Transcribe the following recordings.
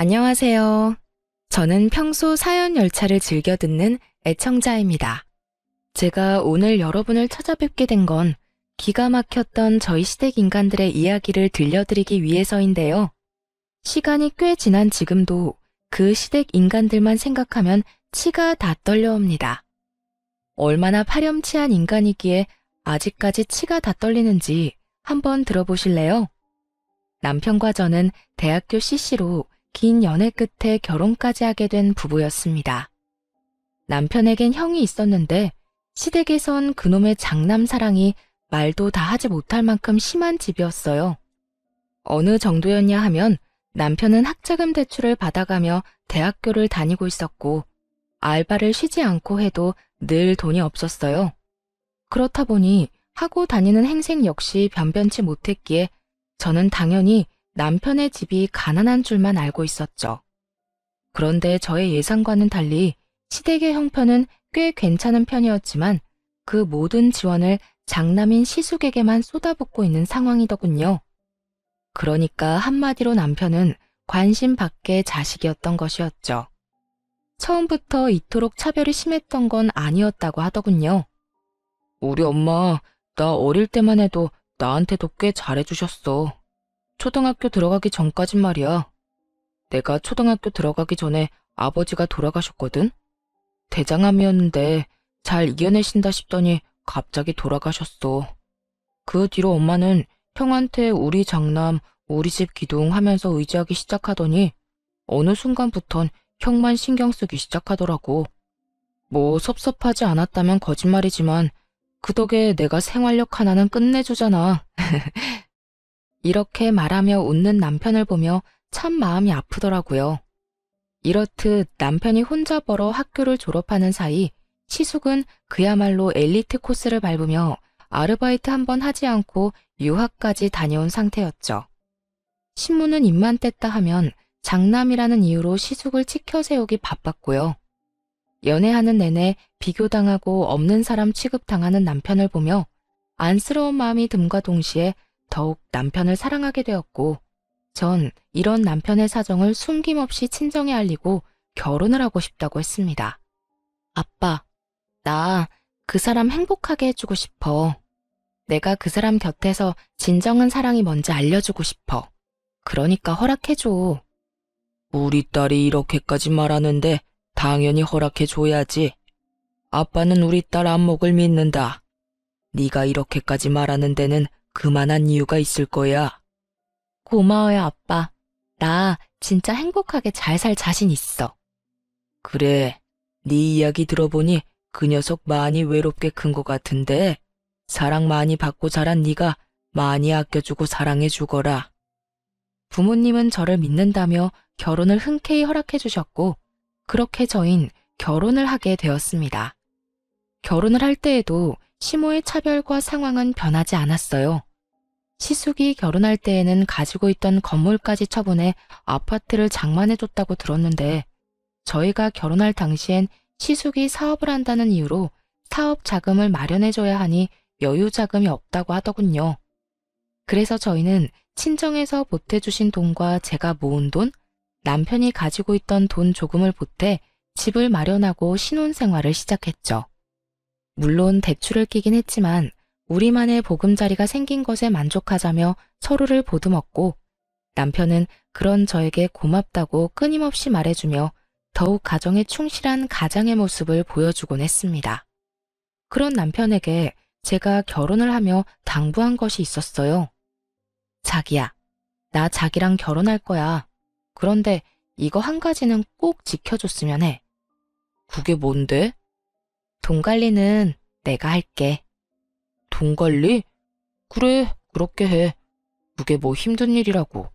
안녕하세요. 저는 평소 사연 열차를 즐겨 듣는 애청자입니다. 제가 오늘 여러분을 찾아뵙게 된 건 기가 막혔던 저희 시댁 인간들의 이야기를 들려드리기 위해서인데요. 시간이 꽤 지난 지금도 그 시댁 인간들만 생각하면 치가 다 떨려옵니다. 얼마나 파렴치한 인간이기에 아직까지 치가 다 떨리는지 한번 들어보실래요? 남편과 저는 대학교 CC로 긴 연애 끝에 결혼까지 하게 된 부부였습니다. 남편에겐 형이 있었는데 시댁에선 그놈의 장남 사랑이 말도 다 하지 못할 만큼 심한 집이었어요. 어느 정도였냐 하면 남편은 학자금 대출을 받아가며 대학교를 다니고 있었고 알바를 쉬지 않고 해도 늘 돈이 없었어요. 그렇다 보니 하고 다니는 행색 역시 변변치 못했기에 저는 당연히 남편의 집이 가난한 줄만 알고 있었죠. 그런데 저의 예상과는 달리 시댁의 형편은 꽤 괜찮은 편이었지만 그 모든 지원을 장남인 시숙에게만 쏟아붓고 있는 상황이더군요. 그러니까 한마디로 남편은 관심 밖의 자식이었던 것이었죠. 처음부터 이토록 차별이 심했던 건 아니었다고 하더군요. 우리 엄마, 나 어릴 때만 해도 나한테도 꽤 잘해주셨어. 초등학교 들어가기 전까진 말이야. 내가 초등학교 들어가기 전에 아버지가 돌아가셨거든? 대장암이었는데 잘 이겨내신다 싶더니 갑자기 돌아가셨어. 그 뒤로 엄마는 형한테 우리 장남, 우리 집 기둥 하면서 의지하기 시작하더니 어느 순간부턴 형만 신경 쓰기 시작하더라고. 뭐 섭섭하지 않았다면 거짓말이지만 그 덕에 내가 생활력 하나는 끝내주잖아. 이렇게 말하며 웃는 남편을 보며 참 마음이 아프더라고요. 이렇듯 남편이 혼자 벌어 학교를 졸업하는 사이 시숙은 그야말로 엘리트 코스를 밟으며 아르바이트 한 번 하지 않고 유학까지 다녀온 상태였죠. 신문은 입만 뗐다 하면 장남이라는 이유로 시숙을 치켜세우기 바빴고요. 연애하는 내내 비교당하고 없는 사람 취급당하는 남편을 보며 안쓰러운 마음이 듦과 동시에 더욱 남편을 사랑하게 되었고 전 이런 남편의 사정을 숨김없이 친정에 알리고 결혼을 하고 싶다고 했습니다. 아빠, 나 그 사람 행복하게 해주고 싶어. 내가 그 사람 곁에서 진정한 사랑이 뭔지 알려주고 싶어. 그러니까 허락해줘. 우리 딸이 이렇게까지 말하는데 당연히 허락해줘야지. 아빠는 우리 딸 안목을 믿는다. 네가 이렇게까지 말하는 데는 그만한 이유가 있을 거야. 고마워요, 아빠. 나 진짜 행복하게 잘 살 자신 있어. 그래, 네 이야기 들어보니 그 녀석 많이 외롭게 큰 것 같은데 사랑 많이 받고 자란 네가 많이 아껴주고 사랑해주거라. 부모님은 저를 믿는다며 결혼을 흔쾌히 허락해 주셨고 그렇게 저흰 결혼을 하게 되었습니다. 결혼을 할 때에도 시모의 차별과 상황은 변하지 않았어요. 시숙이 결혼할 때에는 가지고 있던 건물까지 처분해 아파트를 장만해줬다고 들었는데 저희가 결혼할 당시엔 시숙이 사업을 한다는 이유로 사업 자금을 마련해줘야 하니 여유 자금이 없다고 하더군요. 그래서 저희는 친정에서 보태주신 돈과 제가 모은 돈, 남편이 가지고 있던 돈 조금을 보태 집을 마련하고 신혼생활을 시작했죠. 물론 대출을 끼긴 했지만 우리만의 보금자리가 생긴 것에 만족하자며 서로를 보듬었고 남편은 그런 저에게 고맙다고 끊임없이 말해주며 더욱 가정에 충실한 가장의 모습을 보여주곤 했습니다. 그런 남편에게 제가 결혼을 하며 당부한 것이 있었어요. 자기야, 나 자기랑 결혼할 거야. 그런데 이거 한 가지는 꼭 지켜줬으면 해. 그게 뭔데? 돈 관리는 내가 할게. 돈 관리? 그래, 그렇게 해. 그게 뭐 힘든 일이라고.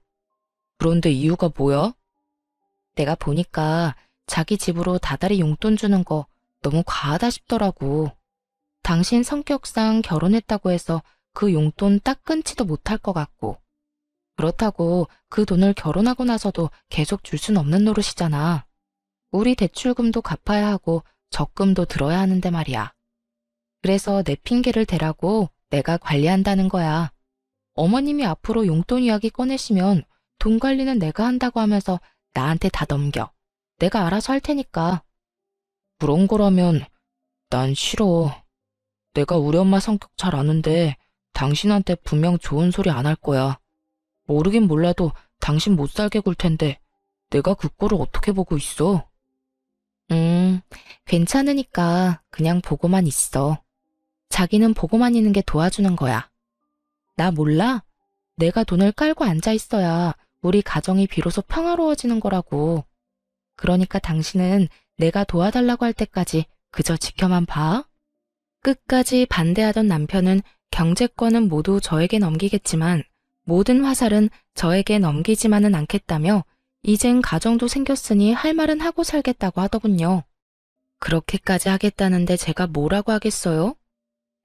그런데 이유가 뭐야? 내가 보니까 자기 집으로 다달이 용돈 주는 거 너무 과하다 싶더라고. 당신 성격상 결혼했다고 해서 그 용돈 딱 끊지도 못할 것 같고. 그렇다고 그 돈을 결혼하고 나서도 계속 줄 순 없는 노릇이잖아. 우리 대출금도 갚아야 하고 적금도 들어야 하는데 말이야. 그래서 내 핑계를 대라고 내가 관리한다는 거야. 어머님이 앞으로 용돈 이야기 꺼내시면 돈 관리는 내가 한다고 하면서 나한테 다 넘겨. 내가 알아서 할 테니까. 그런 거라면 난 싫어. 내가 우리 엄마 성격 잘 아는데 당신한테 분명 좋은 소리 안 할 거야. 모르긴 몰라도 당신 못 살게 굴 텐데 내가 그 꼴을 어떻게 보고 있어? 괜찮으니까 그냥 보고만 있어. 자기는 보고만 있는 게 도와주는 거야. 나 몰라? 내가 돈을 깔고 앉아 있어야 우리 가정이 비로소 평화로워지는 거라고. 그러니까 당신은 내가 도와달라고 할 때까지 그저 지켜만 봐. 끝까지 반대하던 남편은 경제권은 모두 저에게 넘기겠지만 모든 화살은 저에게 넘기지만은 않겠다며 이젠 가정도 생겼으니 할 말은 하고 살겠다고 하더군요. 그렇게까지 하겠다는데 제가 뭐라고 하겠어요?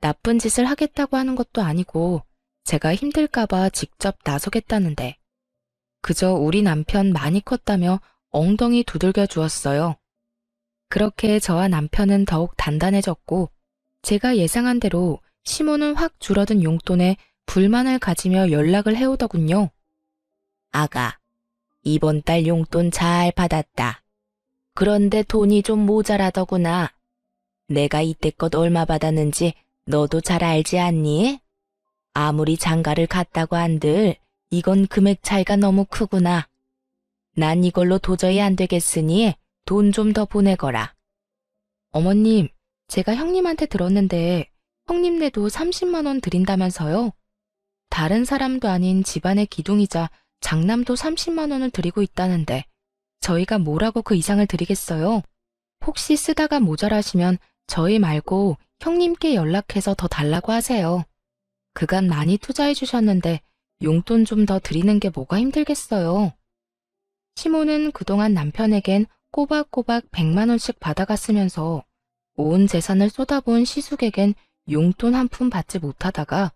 나쁜 짓을 하겠다고 하는 것도 아니고 제가 힘들까봐 직접 나서겠다는데 그저 우리 남편 많이 컸다며 엉덩이 두들겨 주었어요. 그렇게 저와 남편은 더욱 단단해졌고 제가 예상한 대로 시모는 확 줄어든 용돈에 불만을 가지며 연락을 해오더군요. 아가, 이번 달 용돈 잘 받았다. 그런데 돈이 좀 모자라더구나. 내가 이때껏 얼마 받았는지 너도 잘 알지 않니? 아무리 장가를 갔다고 한들 이건 금액 차이가 너무 크구나. 난 이걸로 도저히 안 되겠으니 돈 좀 더 보내거라. 어머님, 제가 형님한테 들었는데 형님네도 30만 원 드린다면서요? 다른 사람도 아닌 집안의 기둥이자 장남도 30만 원을 드리고 있다는데 저희가 뭐라고 그 이상을 드리겠어요? 혹시 쓰다가 모자라시면 저희 말고 형님께 연락해서 더 달라고 하세요. 그간 많이 투자해 주셨는데 용돈 좀 더 드리는 게 뭐가 힘들겠어요. 시모는 그동안 남편에겐 꼬박꼬박 100만 원씩 받아갔으면서 온 재산을 쏟아부은 시숙에겐 용돈 한 푼 받지 못하다가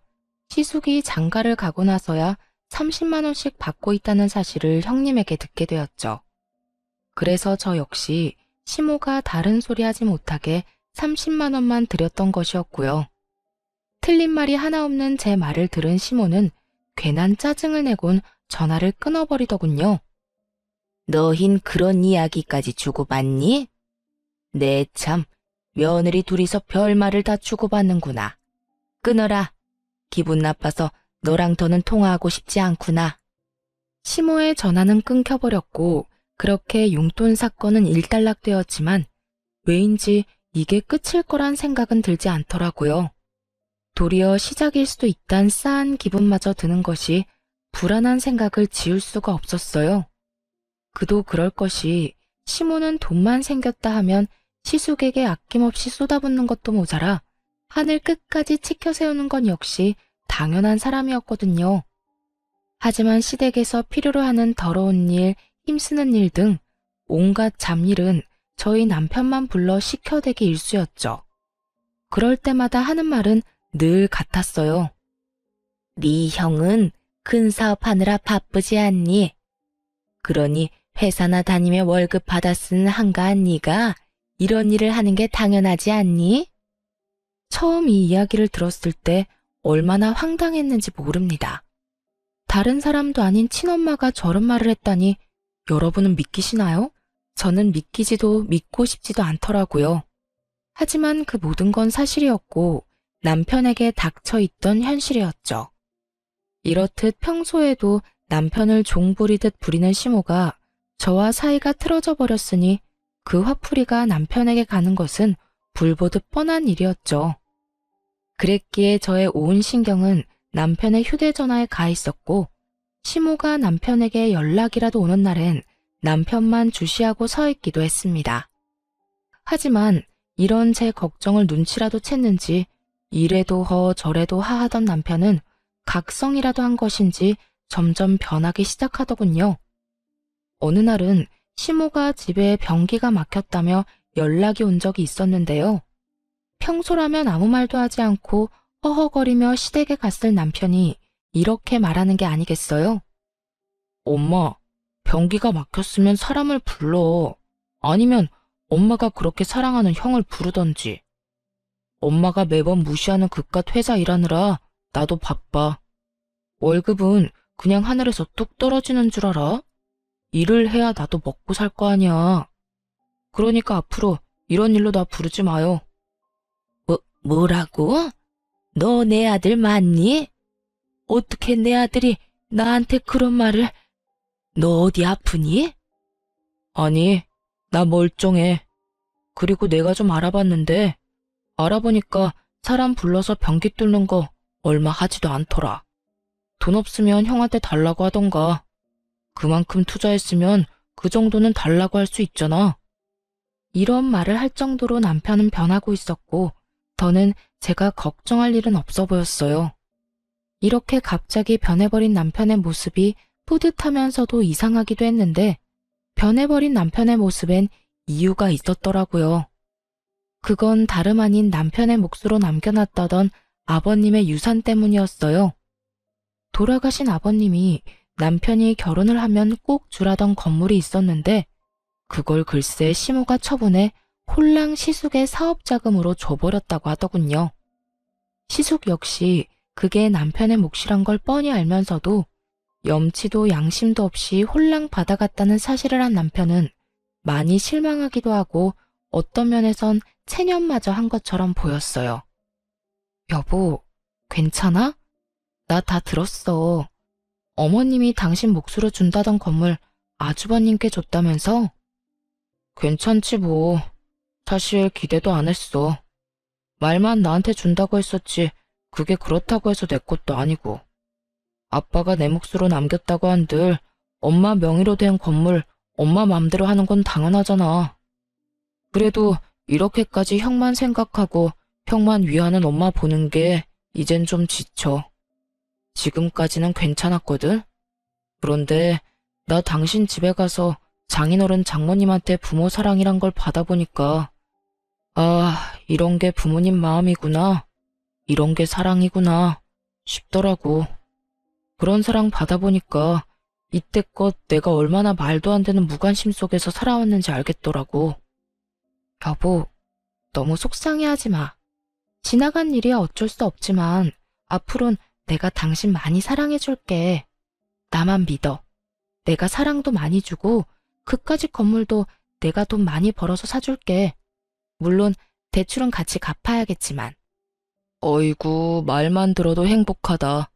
시숙이 장가를 가고 나서야 30만 원씩 받고 있다는 사실을 형님에게 듣게 되었죠. 그래서 저 역시 시모가 다른 소리 하지 못하게 30만 원만 드렸던 것이었고요. 틀린 말이 하나 없는 제 말을 들은 시모는 괜한 짜증을 내곤 전화를 끊어버리더군요. 너흰 그런 이야기까지 주고받니? 네 참, 며느리 둘이서 별말을 다 주고받는구나. 끊어라. 기분 나빠서 너랑 더는 통화하고 싶지 않구나. 시모의 전화는 끊겨버렸고 그렇게 용돈 사건은 일단락되었지만 왜인지 이게 끝일 거란 생각은 들지 않더라고요. 도리어 시작일 수도 있단 싸한 기분마저 드는 것이 불안한 생각을 지울 수가 없었어요. 그도 그럴 것이 시모는 돈만 생겼다 하면 시숙에게 아낌없이 쏟아붓는 것도 모자라 하늘 끝까지 치켜 세우는 건 역시 당연한 사람이었거든요. 하지만 시댁에서 필요로 하는 더러운 일, 힘쓰는 일 등 온갖 잡일은 저희 남편만 불러 시켜대기 일쑤였죠. 그럴 때마다 하는 말은 늘 같았어요. 네 형은 큰 사업하느라 바쁘지 않니? 그러니 회사나 다니며 월급 받아 쓰는 한가한 네가 이런 일을 하는 게 당연하지 않니? 처음 이 이야기를 들었을 때 얼마나 황당했는지 모릅니다. 다른 사람도 아닌 친엄마가 저런 말을 했다니 여러분은 믿기시나요? 저는 믿기지도 믿고 싶지도 않더라고요. 하지만 그 모든 건 사실이었고 남편에게 닥쳐있던 현실이었죠. 이렇듯 평소에도 남편을 종부리듯 부리는 시모가 저와 사이가 틀어져 버렸으니 그 화풀이가 남편에게 가는 것은 불보듯 뻔한 일이었죠. 그랬기에 저의 온 신경은 남편의 휴대전화에 가 있었고 시모가 남편에게 연락이라도 오는 날엔 남편만 주시하고 서 있기도 했습니다. 하지만 이런 제 걱정을 눈치라도 챘는지 이래도 허 저래도 하 하던 남편은 각성이라도 한 것인지 점점 변하기 시작하더군요. 어느 날은 시모가 집에 변기가 막혔다며 연락이 온 적이 있었는데요. 평소라면 아무 말도 하지 않고 허허거리며 시댁에 갔을 남편이 이렇게 말하는 게 아니겠어요? 엄마, 변기가 막혔으면 사람을 불러. 아니면 엄마가 그렇게 사랑하는 형을 부르던지. 엄마가 매번 무시하는 그깟 회사 일하느라 나도 바빠. 월급은 그냥 하늘에서 뚝 떨어지는 줄 알아? 일을 해야 나도 먹고 살 거 아니야. 그러니까 앞으로 이런 일로 나 부르지 마요. 뭐라고? 너 내 아들 맞니? 어떻게 내 아들이 나한테 그런 말을... 너 어디 아프니? 아니, 나 멀쩡해. 그리고 내가 좀 알아봤는데 알아보니까 사람 불러서 변기 뚫는 거 얼마 하지도 않더라. 돈 없으면 형한테 달라고 하던가. 그만큼 투자했으면 그 정도는 달라고 할 수 있잖아. 이런 말을 할 정도로 남편은 변하고 있었고 더는 제가 걱정할 일은 없어 보였어요. 이렇게 갑자기 변해버린 남편의 모습이 뿌듯하면서도 이상하기도 했는데 변해버린 남편의 모습엔 이유가 있었더라고요. 그건 다름 아닌 남편의 몫으로 남겨놨다던 아버님의 유산 때문이었어요. 돌아가신 아버님이 남편이 결혼을 하면 꼭 주라던 건물이 있었는데 그걸 글쎄 시모가 처분해 홀랑 시숙의 사업자금으로 줘버렸다고 하더군요. 시숙 역시 그게 남편의 몫이란 걸 뻔히 알면서도 염치도 양심도 없이 홀랑 받아갔다는 사실을 한 남편은 많이 실망하기도 하고 어떤 면에선 체념마저 한 것처럼 보였어요. 여보, 괜찮아? 나 다 들었어. 어머님이 당신 몫으로 준다던 건물 아주버님께 줬다면서? 괜찮지 뭐. 사실 기대도 안 했어. 말만 나한테 준다고 했었지 그게 그렇다고 해서 내 것도 아니고. 아빠가 내 몫으로 남겼다고 한들 엄마 명의로 된 건물 엄마 맘대로 하는 건 당연하잖아. 그래도 이렇게까지 형만 생각하고 형만 위하는 엄마 보는 게 이젠 좀 지쳐. 지금까지는 괜찮았거든. 그런데 나 당신 집에 가서 장인어른 장모님한테 부모 사랑이란 걸 받아보니까 아, 이런 게 부모님 마음이구나. 이런 게 사랑이구나 싶더라고. 그런 사랑 받아보니까 이때껏 내가 얼마나 말도 안 되는 무관심 속에서 살아왔는지 알겠더라고. 여보, 너무 속상해하지 마. 지나간 일이야 어쩔 수 없지만 앞으론 내가 당신 많이 사랑해줄게. 나만 믿어. 내가 사랑도 많이 주고 그까짓 건물도 내가 돈 많이 벌어서 사줄게. 물론 대출은 같이 갚아야겠지만. 어이구, 말만 들어도 행복하다.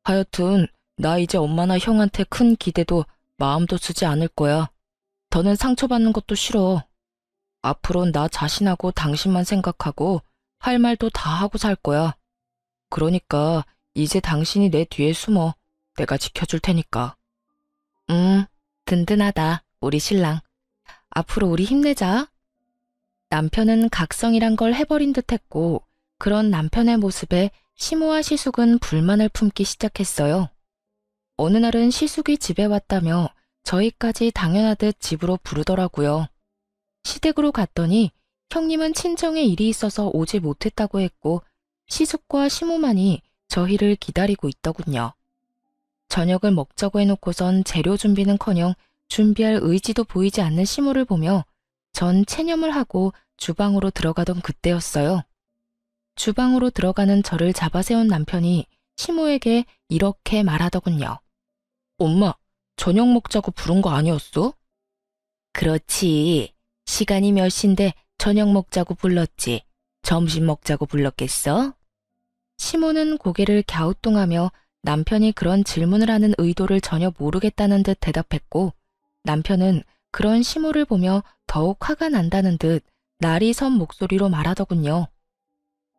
하여튼 나 이제 엄마나 형한테 큰 기대도 마음도 쓰지 않을 거야. 더는 상처받는 것도 싫어. 앞으론 나 자신하고 당신만 생각하고 할 말도 다 하고 살 거야. 그러니까 이제 당신이 내 뒤에 숨어. 내가 지켜줄 테니까. 든든하다, 우리 신랑. 앞으로 우리 힘내자. 남편은 각성이란 걸 해버린 듯했고 그런 남편의 모습에 시모와 시숙은 불만을 품기 시작했어요. 어느 날은 시숙이 집에 왔다며 저희까지 당연하듯 집으로 부르더라고요. 시댁으로 갔더니 형님은 친정에 일이 있어서 오지 못했다고 했고 시숙과 시모만이 저희를 기다리고 있더군요. 저녁을 먹자고 해놓고선 재료 준비는커녕 준비할 의지도 보이지 않는 시모를 보며 전 체념을 하고 주방으로 들어가던 그때였어요. 주방으로 들어가는 저를 잡아세운 남편이 시모에게 이렇게 말하더군요. 엄마, 저녁 먹자고 부른 거 아니었어? 그렇지. 시간이 몇 시인데 저녁 먹자고 불렀지. 점심 먹자고 불렀겠어? 시모는 고개를 갸우뚱하며 남편이 그런 질문을 하는 의도를 전혀 모르겠다는 듯 대답했고 남편은 그런 시모를 보며 더욱 화가 난다는 듯 날이 선 목소리로 말하더군요.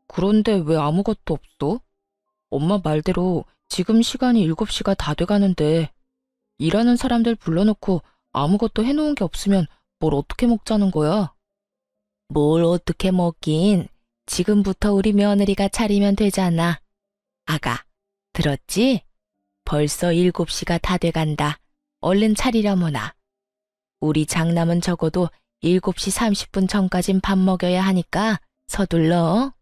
그런데 왜 아무것도 없어? 엄마 말대로 지금 시간이 7시가 다 돼가는데 일하는 사람들 불러놓고 아무것도 해놓은 게 없으면 뭘 어떻게 먹자는 거야? 뭘 어떻게 먹긴. 지금부터 우리 며느리가 차리면 되잖아. 아가, 들었지? 벌써 7시가 다 돼간다. 얼른 차리려무나. 우리 장남은 적어도 7시 30분 전까진 밥 먹여야 하니까 서둘러.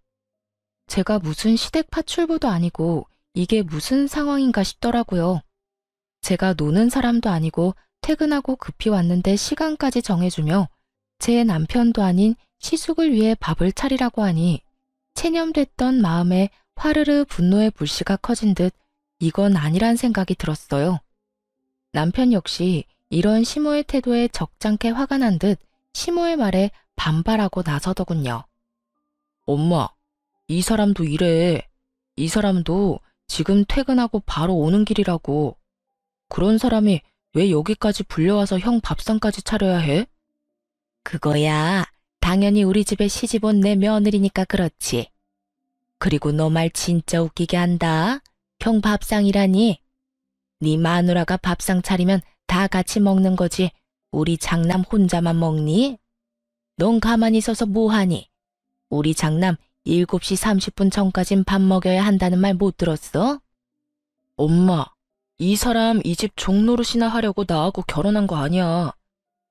제가 무슨 시댁 파출부도 아니고 이게 무슨 상황인가 싶더라고요. 제가 노는 사람도 아니고 퇴근하고 급히 왔는데 시간까지 정해주며 제 남편도 아닌 시숙을 위해 밥을 차리라고 하니 체념됐던 마음에 화르르 분노의 불씨가 커진 듯 이건 아니란 생각이 들었어요. 남편 역시 이런 시모의 태도에 적잖게 화가 난 듯 시모의 말에 반발하고 나서더군요. 엄마, 이 사람도 이래. 이 사람도 지금 퇴근하고 바로 오는 길이라고. 그런 사람이 왜 여기까지 불려와서 형 밥상까지 차려야 해? 그거야, 당연히 우리 집에 시집 온 내 며느리니까 그렇지. 그리고 너 말 진짜 웃기게 한다. 형 밥상이라니. 네 마누라가 밥상 차리면 다 같이 먹는 거지. 우리 장남 혼자만 먹니? 넌 가만히 있어서 뭐하니? 우리 장남 7시 30분 전까진 밥 먹여야 한다는 말 못 들었어? 엄마, 이 사람 이 집 종노릇이나 하려고 나하고 결혼한 거 아니야.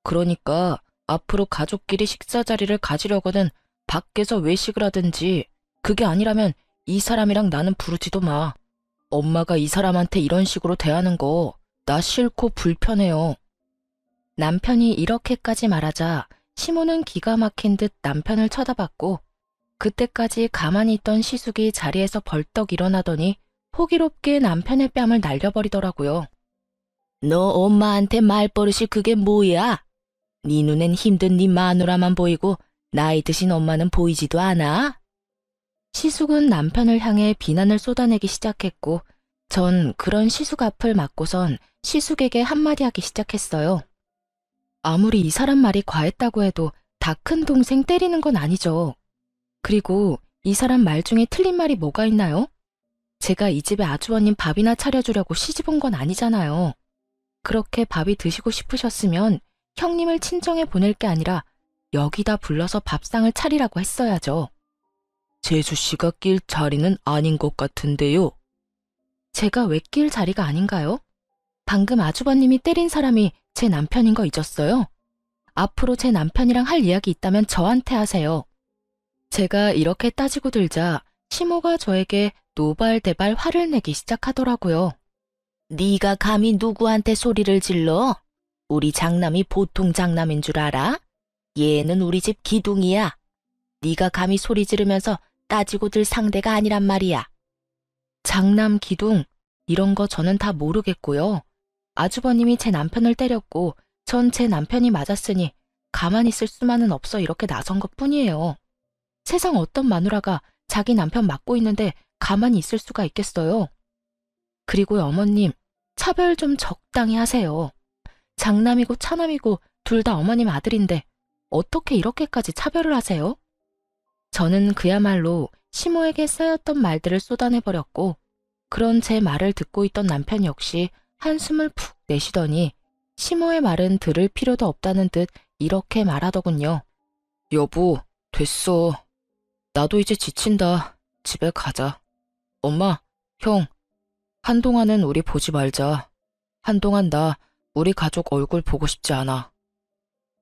그러니까 앞으로 가족끼리 식사 자리를 가지려거든 밖에서 외식을 하든지, 그게 아니라면 이 사람이랑 나는 부르지도 마. 엄마가 이 사람한테 이런 식으로 대하는 거 나 싫고 불편해요. 남편이 이렇게까지 말하자 시모는 기가 막힌 듯 남편을 쳐다봤고, 그때까지 가만히 있던 시숙이 자리에서 벌떡 일어나더니 호기롭게 남편의 뺨을 날려버리더라고요. 너 엄마한테 말버릇이 그게 뭐야? 네 눈엔 힘든 네 마누라만 보이고 나이 드신 엄마는 보이지도 않아? 시숙은 남편을 향해 비난을 쏟아내기 시작했고, 전 그런 시숙 앞을 막고선 시숙에게 한마디 하기 시작했어요. 아무리 이 사람 말이 과했다고 해도 다 큰 동생 때리는 건 아니죠. 그리고 이 사람 말 중에 틀린 말이 뭐가 있나요? 제가 이 집에 아주버님 밥이나 차려주려고 시집 온 건 아니잖아요. 그렇게 밥이 드시고 싶으셨으면 형님을 친정에 보낼 게 아니라 여기다 불러서 밥상을 차리라고 했어야죠. 재수씨가 낄 자리는 아닌 것 같은데요. 제가 왜 낄 자리가 아닌가요? 방금 아주버님이 때린 사람이 제 남편인 거 잊었어요? 앞으로 제 남편이랑 할 이야기 있다면 저한테 하세요. 제가 이렇게 따지고 들자 시모가 저에게 노발대발 화를 내기 시작하더라고요. 네가 감히 누구한테 소리를 질러? 우리 장남이 보통 장남인 줄 알아? 얘는 우리 집 기둥이야. 네가 감히 소리 지르면서 따지고 들 상대가 아니란 말이야. 장남, 기둥, 이런 거 저는 다 모르겠고요. 아주버님이 제 남편을 때렸고 전 제 남편이 맞았으니 가만히 있을 수만은 없어 이렇게 나선 것뿐이에요. 세상 어떤 마누라가 자기 남편 맞고 있는데 가만히 있을 수가 있겠어요. 그리고요, 어머님, 차별 좀 적당히 하세요. 장남이고 차남이고 둘 다 어머님 아들인데 어떻게 이렇게까지 차별을 하세요? 저는 그야말로 시모에게 쌓였던 말들을 쏟아내버렸고, 그런 제 말을 듣고 있던 남편 역시 한숨을 푹 내쉬더니 시모의 말은 들을 필요도 없다는 듯 이렇게 말하더군요. 여보, 됐어. 나도 이제 지친다. 집에 가자. 엄마, 형, 한동안은 우리 보지 말자. 한동안 나 우리 가족 얼굴 보고 싶지 않아.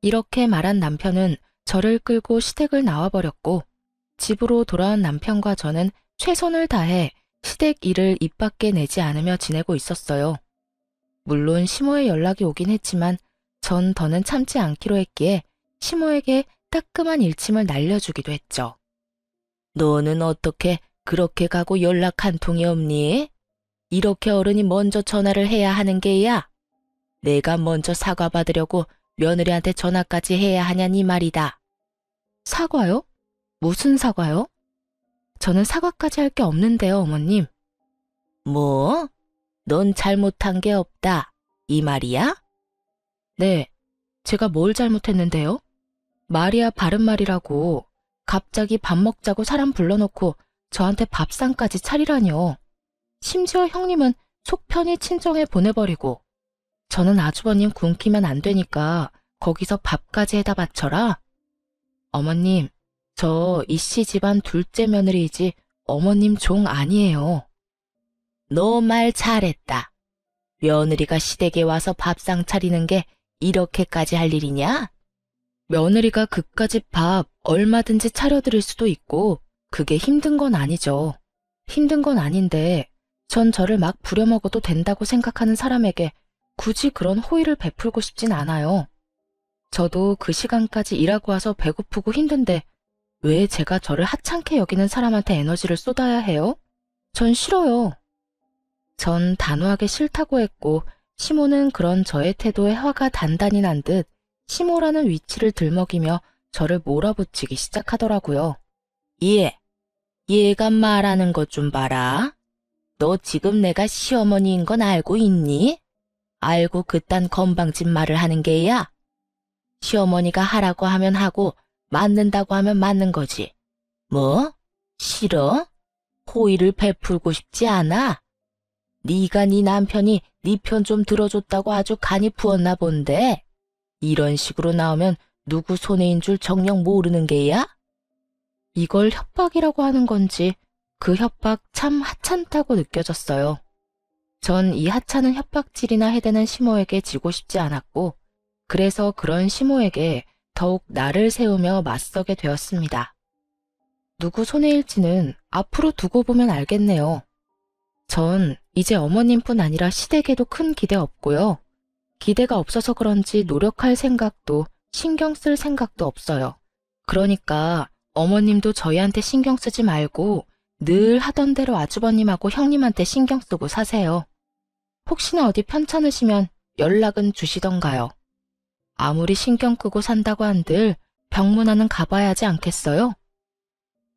이렇게 말한 남편은 저를 끌고 시댁을 나와버렸고, 집으로 돌아온 남편과 저는 최선을 다해 시댁 일을 입 밖에 내지 않으며 지내고 있었어요. 물론 시모의 연락이 오긴 했지만 전 더는 참지 않기로 했기에 시모에게 따끔한 일침을 날려주기도 했죠. 너는 어떻게 그렇게 가고 연락 한 통이 없니? 이렇게 어른이 먼저 전화를 해야 하는 게야. 내가 먼저 사과받으려고 며느리한테 전화까지 해야 하냐니 말이다. 사과요? 무슨 사과요? 저는 사과까지 할 게 없는데요, 어머님. 뭐? 넌 잘못한 게 없다, 이 말이야? 네, 제가 뭘 잘못했는데요? 말이야 바른 말이라고 갑자기 밥 먹자고 사람 불러놓고 저한테 밥상까지 차리라뇨. 심지어 형님은 속 편히 친정에 보내버리고, 저는 아주버님 굶기면 안 되니까 거기서 밥까지 해다 바쳐라. 어머님, 저 이씨 집안 둘째 며느리이지 어머님 종 아니에요. 너 말 잘했다. 며느리가 시댁에 와서 밥상 차리는 게 이렇게까지 할 일이냐? 며느리가 그까짓 밥 얼마든지 차려드릴 수도 있고 그게 힘든 건 아니죠. 힘든 건 아닌데 전 저를 막 부려먹어도 된다고 생각하는 사람에게 굳이 그런 호의를 베풀고 싶진 않아요. 저도 그 시간까지 일하고 와서 배고프고 힘든데 왜 제가 저를 하찮게 여기는 사람한테 에너지를 쏟아야 해요? 전 싫어요. 전 단호하게 싫다고 했고 시모는 그런 저의 태도에 화가 단단히 난 듯 시모라는 위치를 들먹이며 저를 몰아붙이기 시작하더라고요. 얘가 말하는 것 좀 봐라. 너 지금 내가 시어머니인 건 알고 있니? 알고 그딴 건방진 말을 하는 게야? 시어머니가 하라고 하면 하고 맞는다고 하면 맞는 거지. 뭐? 싫어? 호의를 베풀고 싶지 않아? 네가 네 남편이 네 편 좀 들어줬다고 아주 간이 부었나 본데 이런 식으로 나오면 누구 손해인 줄 정녕 모르는 게야? 이걸 협박이라고 하는 건지 그 협박 참 하찮다고 느껴졌어요. 전 이 하찮은 협박질이나 해대는 시모에게 지고 싶지 않았고 그래서 그런 시모에게 더욱 나를 세우며 맞서게 되었습니다. 누구 손해일지는 앞으로 두고 보면 알겠네요. 전 이제 어머님뿐 아니라 시댁에도 큰 기대 없고요. 기대가 없어서 그런지 노력할 생각도 신경 쓸 생각도 없어요. 그러니까 어머님도 저희한테 신경 쓰지 말고 늘 하던 대로 아주버님하고 형님한테 신경 쓰고 사세요. 혹시나 어디 편찮으시면 연락은 주시던가요. 아무리 신경 끄고 산다고 한들 병문안은 가봐야 하지 않겠어요?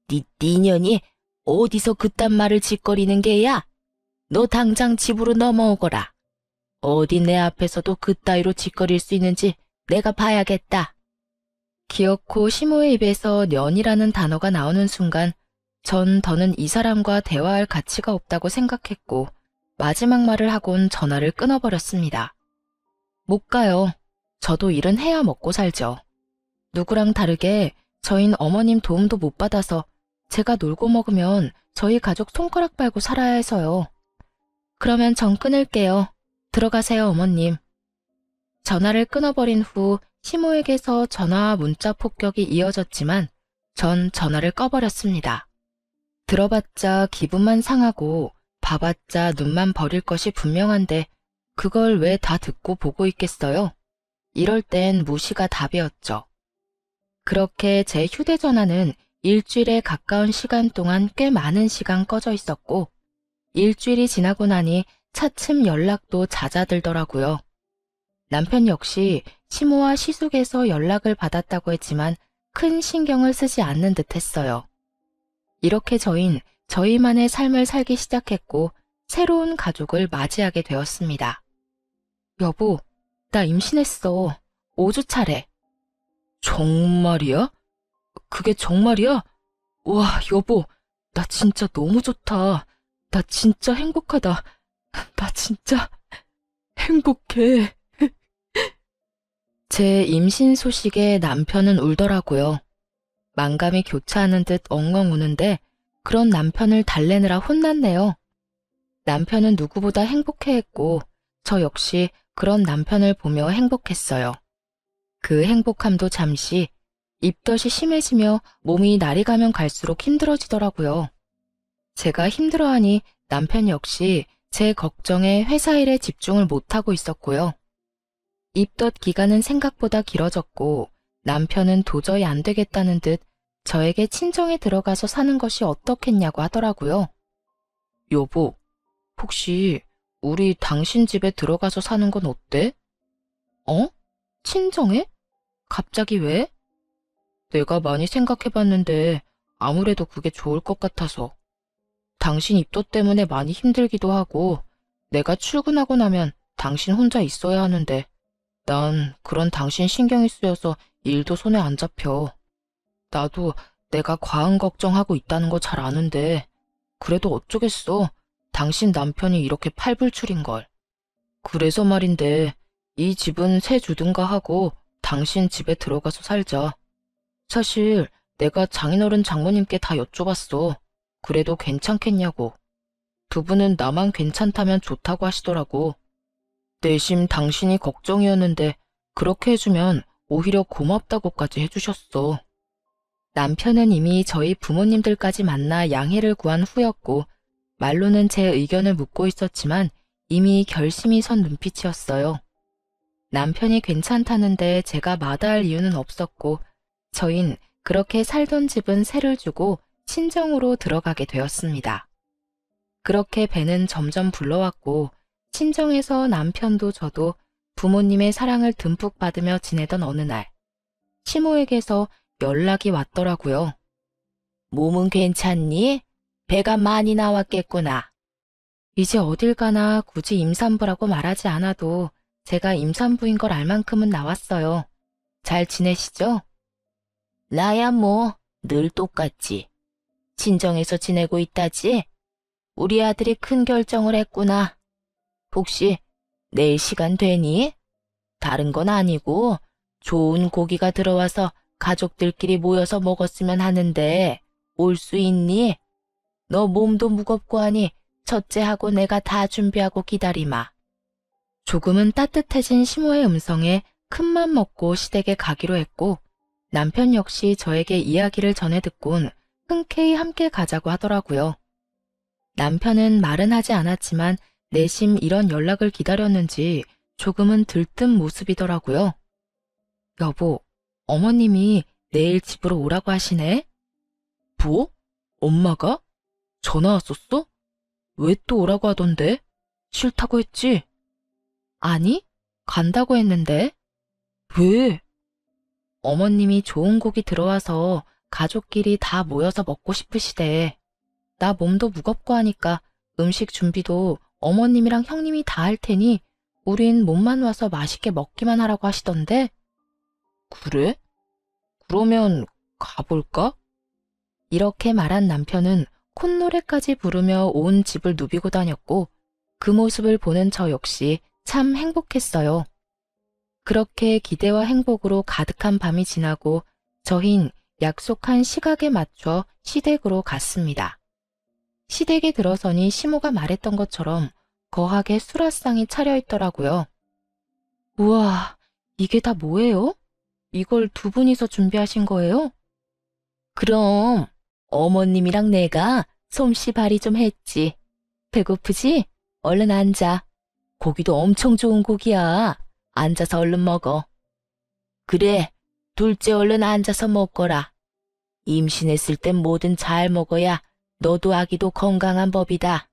네 년이 어디서 그딴 말을 짓거리는 게야? 너 당장 집으로 넘어오거라. 어디 내 앞에서도 그따위로 짓거릴 수 있는지 내가 봐야겠다. 기어코 시모의 입에서 년이라는 단어가 나오는 순간 전 더는 이 사람과 대화할 가치가 없다고 생각했고 마지막 말을 하곤 전화를 끊어버렸습니다. 못 가요. 저도 일은 해야 먹고 살죠. 누구랑 다르게 저흰 어머님 도움도 못 받아서 제가 놀고 먹으면 저희 가족 손가락 빨고 살아야 해서요. 그러면 전 끊을게요. 들어가세요, 어머님. 전화를 끊어버린 후 시모에게서 전화와 문자 폭격이 이어졌지만 전 전화를 꺼버렸습니다. 들어봤자 기분만 상하고 봐봤자 눈만 버릴 것이 분명한데 그걸 왜 다 듣고 보고 있겠어요? 이럴 땐 무시가 답이었죠. 그렇게 제 휴대전화는 일주일에 가까운 시간 동안 꽤 많은 시간 꺼져 있었고 일주일이 지나고 나니 차츰 연락도 잦아들더라고요. 남편 역시 시모와 시숙에서 연락을 받았다고 했지만 큰 신경을 쓰지 않는 듯 했어요. 이렇게 저희만의 삶을 살기 시작했고 새로운 가족을 맞이하게 되었습니다. 여보, 나 임신했어. 5주 차래. 정말이야? 그게 정말이야? 와, 여보, 나 진짜 너무 좋다. 나 진짜 행복하다. 나 진짜 행복해. 제 임신 소식에 남편은 울더라고요. 만감이 교차하는 듯 엉엉 우는데 그런 남편을 달래느라 혼났네요. 남편은 누구보다 행복해했고 저 역시 그런 남편을 보며 행복했어요. 그 행복함도 잠시 입덧이 심해지며 몸이 날이 가면 갈수록 힘들어지더라고요. 제가 힘들어하니 남편 역시 제 걱정에 회사 일에 집중을 못하고 있었고요. 입덧 기간은 생각보다 길어졌고 남편은 도저히 안 되겠다는 듯 저에게 친정에 들어가서 사는 것이 어떻겠냐고 하더라고요. 여보, 혹시 우리 당신 집에 들어가서 사는 건 어때? 어? 친정에? 갑자기 왜? 내가 많이 생각해봤는데 아무래도 그게 좋을 것 같아서. 당신 입덧 때문에 많이 힘들기도 하고 내가 출근하고 나면 당신 혼자 있어야 하는데 난 그런 당신 신경이 쓰여서 일도 손에 안 잡혀. 나도 내가 과한 걱정하고 있다는 거 잘 아는데 그래도 어쩌겠어. 당신 남편이 이렇게 팔불출인걸. 그래서 말인데 이 집은 새 주든가 하고 당신 집에 들어가서 살자. 사실 내가 장인어른 장모님께 다 여쭤봤어. 그래도 괜찮겠냐고. 두 분은 나만 괜찮다면 좋다고 하시더라고. 내심 당신이 걱정이었는데 그렇게 해주면 오히려 고맙다고까지 해주셨어. 남편은 이미 저희 부모님들까지 만나 양해를 구한 후였고 말로는 제 의견을 묻고 있었지만 이미 결심이 선 눈빛이었어요. 남편이 괜찮다는데 제가 마다할 이유는 없었고 저흰 그렇게 살던 집은 세를 주고 친정으로 들어가게 되었습니다. 그렇게 배는 점점 불러왔고 친정에서 남편도 저도 부모님의 사랑을 듬뿍 받으며 지내던 어느 날, 시모에게서 연락이 왔더라고요. 몸은 괜찮니? 배가 많이 나왔겠구나. 이제 어딜 가나 굳이 임산부라고 말하지 않아도 제가 임산부인 걸 알 만큼은 나왔어요. 잘 지내시죠? 나야 뭐 늘 똑같지. 친정에서 지내고 있다지? 우리 아들이 큰 결정을 했구나. 혹시 내일 시간 되니? 다른 건 아니고 좋은 고기가 들어와서 가족들끼리 모여서 먹었으면 하는데 올 수 있니? 너 몸도 무겁고 하니 첫째하고 내가 다 준비하고 기다리마. 조금은 따뜻해진 시모의 음성에 큰맘 먹고 시댁에 가기로 했고 남편 역시 저에게 이야기를 전해 듣곤 흔쾌히 함께 가자고 하더라고요. 남편은 말은 하지 않았지만 내심 이런 연락을 기다렸는지 조금은 들뜬 모습이더라고요. 여보, 어머님이 내일 집으로 오라고 하시네? 뭐? 엄마가? 전화 왔었어? 왜 또 오라고 하던데? 싫다고 했지? 아니, 간다고 했는데. 왜? 어머님이 좋은 고기 들어와서 가족끼리 다 모여서 먹고 싶으시대. 나 몸도 무겁고 하니까 음식 준비도 어머님이랑 형님이 다 할 테니 우린 몸만 와서 맛있게 먹기만 하라고 하시던데. 그래? 그러면 가볼까? 이렇게 말한 남편은 콧노래까지 부르며 온 집을 누비고 다녔고 그 모습을 보는 저 역시 참 행복했어요. 그렇게 기대와 행복으로 가득한 밤이 지나고 저흰 약속한 시각에 맞춰 시댁으로 갔습니다. 시댁에 들어서니 시모가 말했던 것처럼 거하게 수라상이 차려있더라고요. 우와, 이게 다 뭐예요? 이걸 두 분이서 준비하신 거예요? 그럼 어머님이랑 내가 솜씨 발휘 좀 했지. 배고프지? 얼른 앉아. 고기도 엄청 좋은 고기야. 앉아서 얼른 먹어. 그래, 둘째 얼른 앉아서 먹거라. 임신했을 땐 뭐든 잘 먹어야 너도 아기도 건강한 법이다.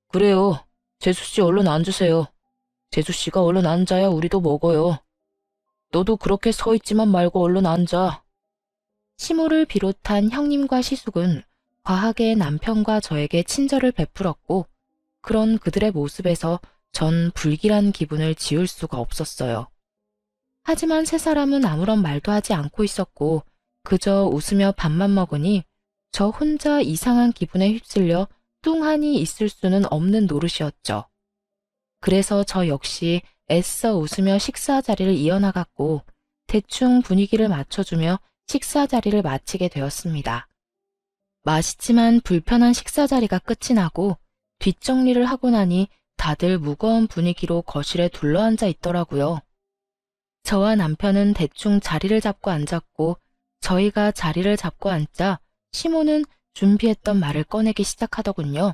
그래요. 재수씨 얼른 앉으세요. 재수씨가 얼른 앉아야 우리도 먹어요. 너도 그렇게 서 있지만 말고 얼른 앉아. 시모를 비롯한 형님과 시숙은 과하게 남편과 저에게 친절을 베풀었고 그런 그들의 모습에서 전 불길한 기분을 지울 수가 없었어요. 하지만 세 사람은 아무런 말도 하지 않고 있었고 그저 웃으며 밥만 먹으니 저 혼자 이상한 기분에 휩쓸려 뚱하니 있을 수는 없는 노릇이었죠. 그래서 저 역시 애써 웃으며 식사 자리를 이어나갔고 대충 분위기를 맞춰주며 식사 자리를 마치게 되었습니다. 맛있지만 불편한 식사 자리가 끝이 나고 뒷정리를 하고 나니 다들 무거운 분위기로 거실에 둘러앉아 있더라고요. 저와 남편은 대충 자리를 잡고 앉았고 저희가 자리를 잡고 앉자 시모는 준비했던 말을 꺼내기 시작하더군요.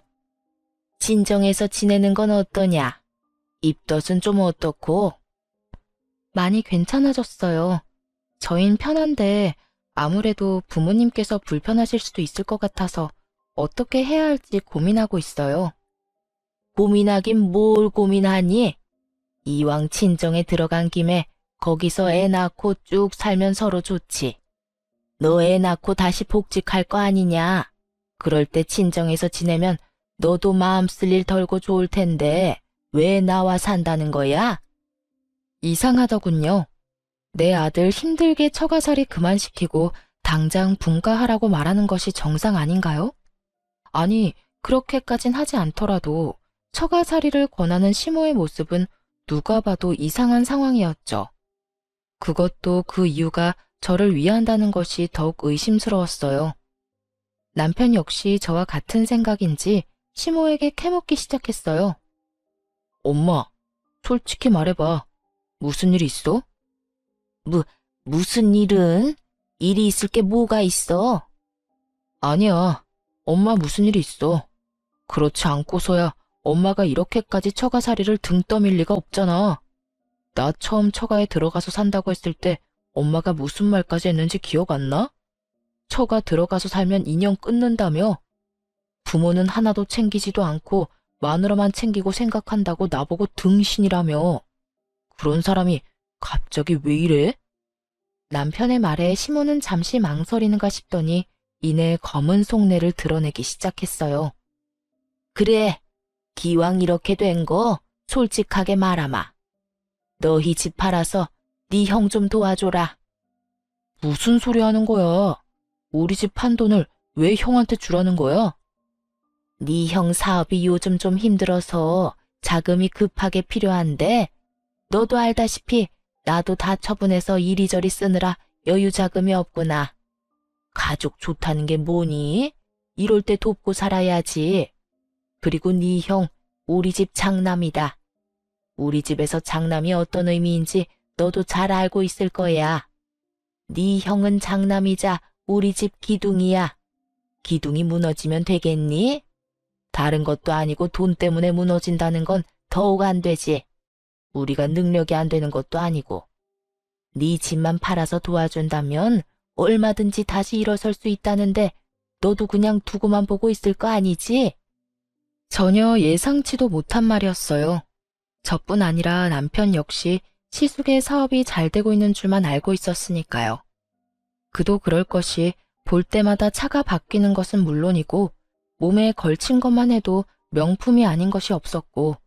친정에서 지내는 건 어떠냐? 입덧은 좀 어떻고? 많이 괜찮아졌어요. 저흰 편한데 아무래도 부모님께서 불편하실 수도 있을 것 같아서 어떻게 해야 할지 고민하고 있어요. 고민하긴 뭘 고민하니? 이왕 친정에 들어간 김에 거기서 애 낳고 쭉 살면 서로 좋지. 너 애 낳고 다시 복직할 거 아니냐? 그럴 때 친정에서 지내면 너도 마음 쓸 일 덜고 좋을 텐데 왜 나와 산다는 거야? 이상하더군요. 내 아들 힘들게 처가살이 그만시키고 당장 분가하라고 말하는 것이 정상 아닌가요? 아니, 그렇게까진 하지 않더라도 처가살이를 권하는 시모의 모습은 누가 봐도 이상한 상황이었죠. 그것도 그 이유가 저를 위한다는 것이 더욱 의심스러웠어요. 남편 역시 저와 같은 생각인지 시모에게 캐묻기 시작했어요. 엄마, 솔직히 말해봐. 무슨 일 있어? 무슨 일은? 일이 있을 게 뭐가 있어? 아니야. 엄마 무슨 일이 있어. 그렇지 않고서야 엄마가 이렇게까지 처가살이를 등 떠밀 리가 없잖아. 나 처음 처가에 들어가서 산다고 했을 때 엄마가 무슨 말까지 했는지 기억 안 나? 처가 들어가서 살면 인연 끊는다며? 부모는 하나도 챙기지도 않고 마누라만 챙기고 생각한다고 나보고 등신이라며. 그런 사람이 갑자기 왜 이래? 남편의 말에 시모는 잠시 망설이는가 싶더니 이내 검은 속내를 드러내기 시작했어요. 그래, 기왕 이렇게 된 거 솔직하게 말하마. 너희 집 팔아서 네 형 좀 도와줘라. 무슨 소리 하는 거야? 우리 집 판 돈을 왜 형한테 주라는 거야? 네 형 사업이 요즘 좀 힘들어서 자금이 급하게 필요한데 너도 알다시피 나도 다 처분해서 이리저리 쓰느라 여유 자금이 없구나. 가족 좋다는 게 뭐니? 이럴 때 돕고 살아야지. 그리고 네 형 우리 집 장남이다. 우리 집에서 장남이 어떤 의미인지 너도 잘 알고 있을 거야. 네 형은 장남이자 우리 집 기둥이야. 기둥이 무너지면 되겠니? 다른 것도 아니고 돈 때문에 무너진다는 건 더욱 안 되지. 우리가 능력이 안 되는 것도 아니고. 네 집만 팔아서 도와준다면 얼마든지 다시 일어설 수 있다는데 너도 그냥 두고만 보고 있을 거 아니지? 전혀 예상치도 못한 말이었어요. 저뿐 아니라 남편 역시 시숙의 사업이 잘 되고 있는 줄만 알고 있었으니까요. 그도 그럴 것이 볼 때마다 차가 바뀌는 것은 물론이고 몸에 걸친 것만 해도 명품이 아닌 것이 없었고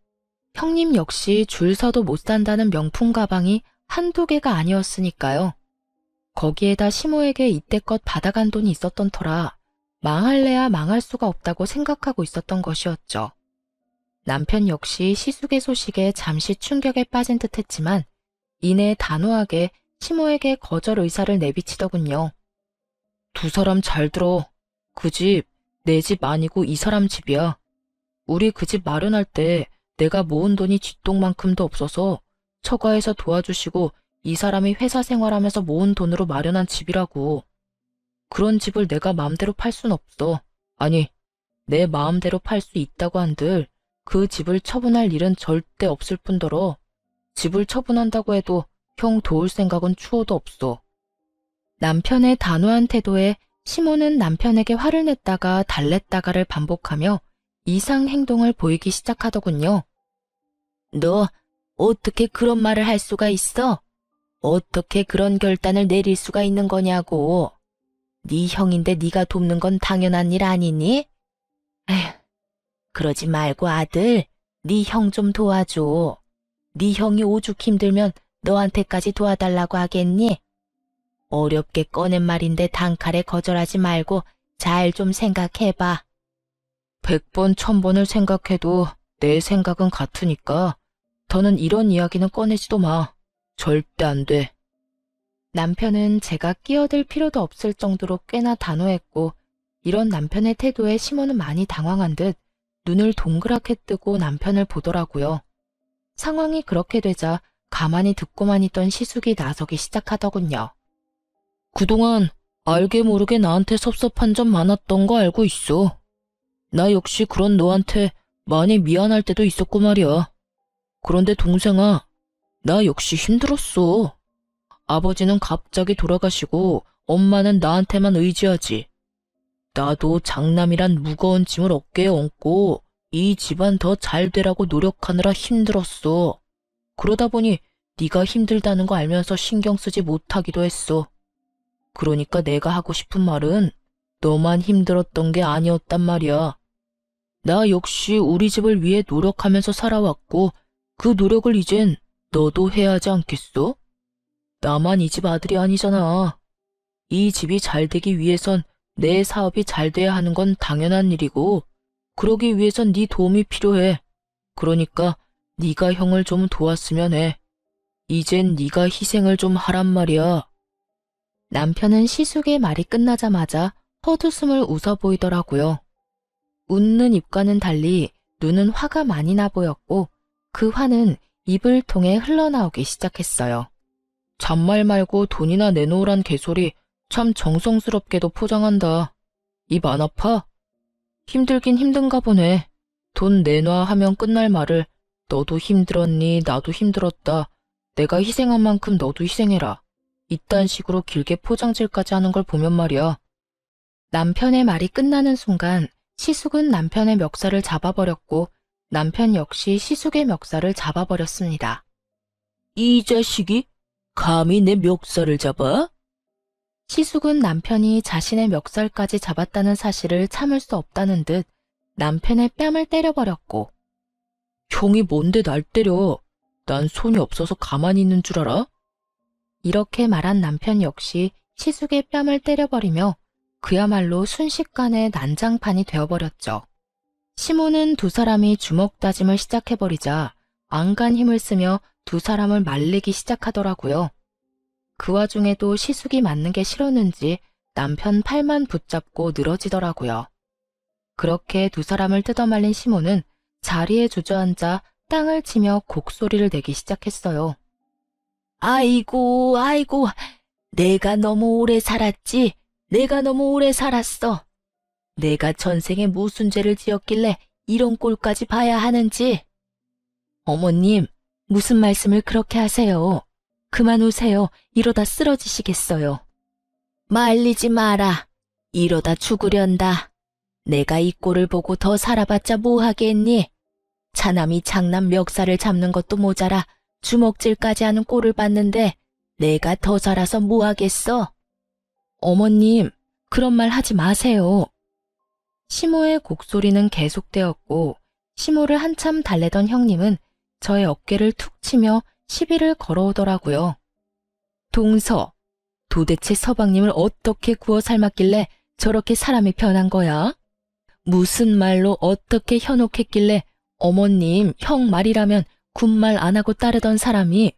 형님 역시 줄 서도 못 산다는 명품 가방이 한두 개가 아니었으니까요. 거기에다 시모에게 이때껏 받아간 돈이 있었던 터라 망할래야 망할 수가 없다고 생각하고 있었던 것이었죠. 남편 역시 시숙의 소식에 잠시 충격에 빠진 듯 했지만 이내 단호하게 시모에게 거절 의사를 내비치더군요. 두 사람 잘 들어. 그 집, 내 집 아니고 이 사람 집이야. 우리 그 집 마련할 때 내가 모은 돈이 쥐똥만큼도 없어서 처가에서 도와주시고 이 사람이 회사 생활하면서 모은 돈으로 마련한 집이라고. 그런 집을 내가 마음대로 팔 순 없어. 아니, 내 마음대로 팔 수 있다고 한들 그 집을 처분할 일은 절대 없을 뿐더러 집을 처분한다고 해도 형 도울 생각은 추호도 없어. 남편의 단호한 태도에 시모는 남편에게 화를 냈다가 달랬다가를 반복하며 이상 행동을 보이기 시작하더군요. 너 어떻게 그런 말을 할 수가 있어? 어떻게 그런 결단을 내릴 수가 있는 거냐고. 네 형인데 네가 돕는 건 당연한 일 아니니? 에휴, 그러지 말고 아들, 네 형 좀 도와줘. 네 형이 오죽 힘들면 너한테까지 도와달라고 하겠니? 어렵게 꺼낸 말인데 단칼에 거절하지 말고 잘 좀 생각해봐. 100번, 1000번을 생각해도 내 생각은 같으니까 더는 이런 이야기는 꺼내지도 마. 절대 안 돼. 남편은 제가 끼어들 필요도 없을 정도로 꽤나 단호했고 이런 남편의 태도에 시모는 많이 당황한 듯 눈을 동그랗게 뜨고 남편을 보더라고요. 상황이 그렇게 되자 가만히 듣고만 있던 시숙이 나서기 시작하더군요. 그동안 알게 모르게 나한테 섭섭한 점 많았던 거 알고 있어. 나 역시 그런 너한테 많이 미안할 때도 있었고 말이야. 그런데 동생아, 나 역시 힘들었어. 아버지는 갑자기 돌아가시고 엄마는 나한테만 의지하지. 나도 장남이란 무거운 짐을 어깨에 얹고 이 집안 더 잘 되라고 노력하느라 힘들었어. 그러다 보니 네가 힘들다는 거 알면서 신경 쓰지 못하기도 했어. 그러니까 내가 하고 싶은 말은 너만 힘들었던 게 아니었단 말이야. 나 역시 우리 집을 위해 노력하면서 살아왔고 그 노력을 이젠 너도 해야 하지 않겠어? 나만 이 집 아들이 아니잖아. 이 집이 잘 되기 위해선 내 사업이 잘 돼야 하는 건 당연한 일이고 그러기 위해선 네 도움이 필요해. 그러니까 네가 형을 좀 도왔으면 해. 이젠 네가 희생을 좀 하란 말이야. 남편은 시숙의 말이 끝나자마자 헛웃음을 웃어 보이더라고요. 웃는 입과는 달리 눈은 화가 많이 나 보였고 그 화는 입을 통해 흘러나오기 시작했어요. 잔말 말고 돈이나 내놓으란 개소리 참 정성스럽게도 포장한다. 입 안 아파? 힘들긴 힘든가 보네. 돈 내놔 하면 끝날 말을 너도 힘들었니 나도 힘들었다. 내가 희생한 만큼 너도 희생해라. 이딴 식으로 길게 포장질까지 하는 걸 보면 말이야. 남편의 말이 끝나는 순간 시숙은 남편의 멱살을 잡아버렸고 남편 역시 시숙의 멱살을 잡아버렸습니다. 이 자식이 감히 내 멱살을 잡아? 시숙은 남편이 자신의 멱살까지 잡았다는 사실을 참을 수 없다는 듯 남편의 뺨을 때려버렸고, 형이 뭔데 날 때려? 난 손이 없어서 가만히 있는 줄 알아? 이렇게 말한 남편 역시 시숙의 뺨을 때려버리며 그야말로 순식간에 난장판이 되어버렸죠. 시모는 두 사람이 주먹 다짐을 시작해버리자 안간 힘을 쓰며 두 사람을 말리기 시작하더라고요. 그 와중에도 시숙이 맞는 게 싫었는지 남편 팔만 붙잡고 늘어지더라고요. 그렇게 두 사람을 뜯어말린 시모는 자리에 주저앉아 땅을 치며 곡소리를 내기 시작했어요. 아이고, 아이고, 내가 너무 오래 살았지. 내가 너무 오래 살았어. 내가 전생에 무슨 죄를 지었길래 이런 꼴까지 봐야 하는지. 어머님, 무슨 말씀을 그렇게 하세요? 그만 우세요. 이러다 쓰러지시겠어요. 말리지 마라. 이러다 죽으련다. 내가 이 꼴을 보고 더 살아봤자 뭐 하겠니? 차남이 장남 멱살을 잡는 것도 모자라 주먹질까지 하는 꼴을 봤는데 내가 더 살아서 뭐 하겠어? 어머님, 그런 말 하지 마세요. 시모의 곡소리는 계속되었고 시모를 한참 달래던 형님은 저의 어깨를 툭 치며 시비를 걸어오더라고요. 동서, 도대체 서방님을 어떻게 구워 삶았길래 저렇게 사람이 변한 거야? 무슨 말로 어떻게 현혹했길래 어머님, 형 말이라면 군말 안 하고 따르던 사람이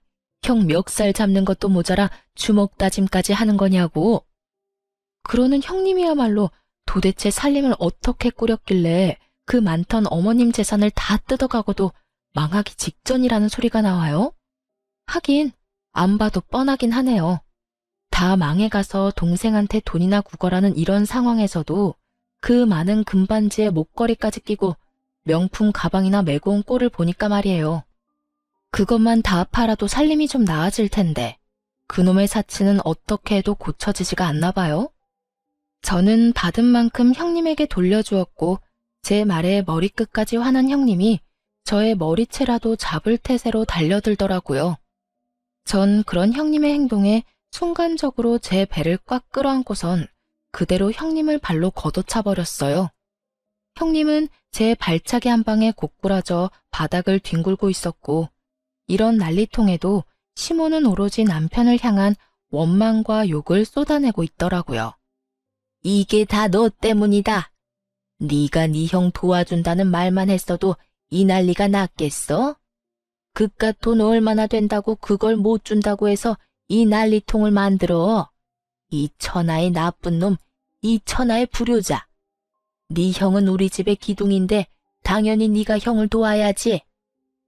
형 멱살 잡는 것도 모자라 주먹 다짐까지 하는 거냐고. 그러는 형님이야말로 도대체 살림을 어떻게 꾸렸길래 그 많던 어머님 재산을 다 뜯어가고도 망하기 직전이라는 소리가 나와요? 하긴 안 봐도 뻔하긴 하네요. 다 망해가서 동생한테 돈이나 구걸하는 이런 상황에서도 그 많은 금반지에 목걸이까지 끼고 명품 가방이나 메고 온 꼴을 보니까 말이에요. 그것만 다 팔아도 살림이 좀 나아질 텐데 그놈의 사치는 어떻게 해도 고쳐지지가 않나 봐요. 저는 받은 만큼 형님에게 돌려주었고 제 말에 머리끝까지 화난 형님이 저의 머리채라도 잡을 태세로 달려들더라고요. 전 그런 형님의 행동에 순간적으로 제 배를 꽉 끌어안고선 그대로 형님을 발로 걷어차버렸어요. 형님은 제 발차기 한 방에 고꾸라져 바닥을 뒹굴고 있었고 이런 난리통에도 시모는 오로지 남편을 향한 원망과 욕을 쏟아내고 있더라고요. 이게 다 너 때문이다. 네가 네 형 도와준다는 말만 했어도 이 난리가 났겠어? 그깟 돈 얼마나 된다고 그걸 못 준다고 해서 이 난리통을 만들어. 이 천하의 나쁜 놈, 이 천하의 불효자. 네 형은 우리 집의 기둥인데 당연히 네가 형을 도와야지.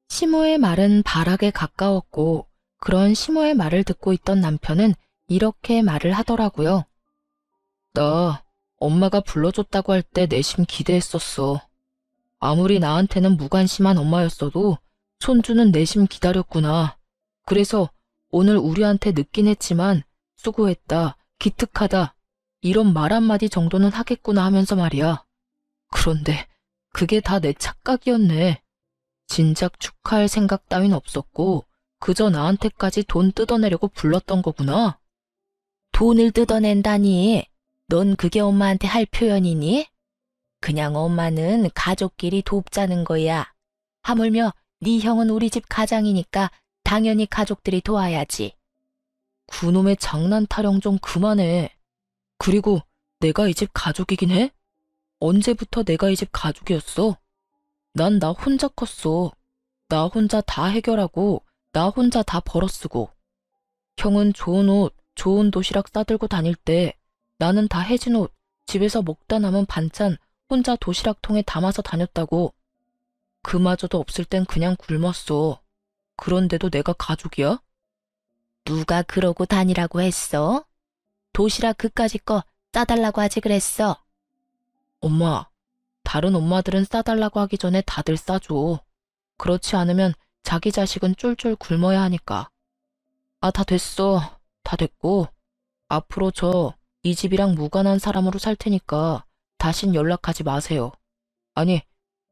시모의 말은 발악에 가까웠고 그런 시모의 말을 듣고 있던 남편은 이렇게 말을 하더라고요. 나 엄마가 불러줬다고 할 때 내심 기대했었어. 아무리 나한테는 무관심한 엄마였어도 손주는 내심 기다렸구나. 그래서 오늘 우리한테 늦긴 했지만 수고했다, 기특하다 이런 말 한마디 정도는 하겠구나 하면서 말이야. 그런데 그게 다 내 착각이었네. 진작 축하할 생각 따윈 없었고 그저 나한테까지 돈 뜯어내려고 불렀던 거구나. 돈을 뜯어낸다니. 넌 그게 엄마한테 할 표현이니? 그냥 엄마는 가족끼리 돕자는 거야. 하물며 네 형은 우리 집 가장이니까 당연히 가족들이 도와야지. 그놈의 장난 타령 좀 그만해. 그리고 내가 이 집 가족이긴 해? 언제부터 내가 이 집 가족이었어? 난 나 혼자 컸어. 나 혼자 다 해결하고 나 혼자 다 벌어쓰고. 형은 좋은 옷, 좋은 도시락 싸들고 다닐 때 나는 다 해진 옷, 집에서 먹다 남은 반찬 혼자 도시락통에 담아서 다녔다고. 그마저도 없을 땐 그냥 굶었어. 그런데도 내가 가족이야? 누가 그러고 다니라고 했어? 도시락 그까짓 거 싸달라고 하지 그랬어. 엄마, 다른 엄마들은 싸달라고 하기 전에 다들 싸줘. 그렇지 않으면 자기 자식은 쫄쫄 굶어야 하니까. 아, 다 됐어. 다 됐고. 앞으로 저 이 집이랑 무관한 사람으로 살 테니까 다신 연락하지 마세요. 아니,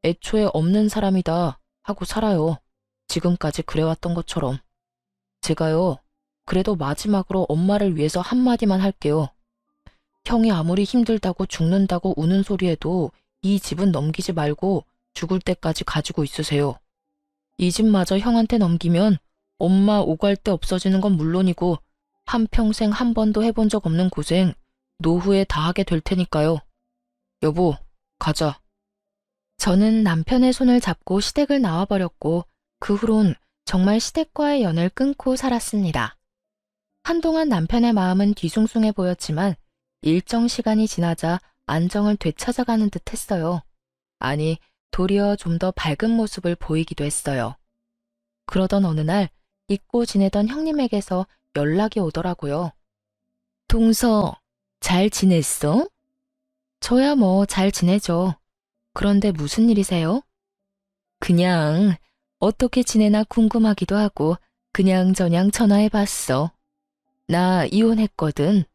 애초에 없는 사람이다 하고 살아요. 지금까지 그래왔던 것처럼. 제가요, 그래도 마지막으로 엄마를 위해서 한마디만 할게요. 형이 아무리 힘들다고 죽는다고 우는 소리에도 이 집은 넘기지 말고 죽을 때까지 가지고 있으세요. 이 집마저 형한테 넘기면 엄마 오갈 데 없어지는 건 물론이고 한평생 한 번도 해본 적 없는 고생 노후에 다 하게 될 테니까요. 여보, 가자. 저는 남편의 손을 잡고 시댁을 나와버렸고 그 후론 정말 시댁과의 연을 끊고 살았습니다. 한동안 남편의 마음은 뒤숭숭해 보였지만 일정 시간이 지나자 안정을 되찾아가는 듯 했어요. 아니, 도리어 좀 더 밝은 모습을 보이기도 했어요. 그러던 어느 날 잊고 지내던 형님에게서 연락이 오더라고요. 동서, 잘 지냈어? 저야 뭐 잘 지내죠. 그런데 무슨 일이세요? 그냥 어떻게 지내나 궁금하기도 하고 그냥저냥 전화해봤어. 나 이혼했거든.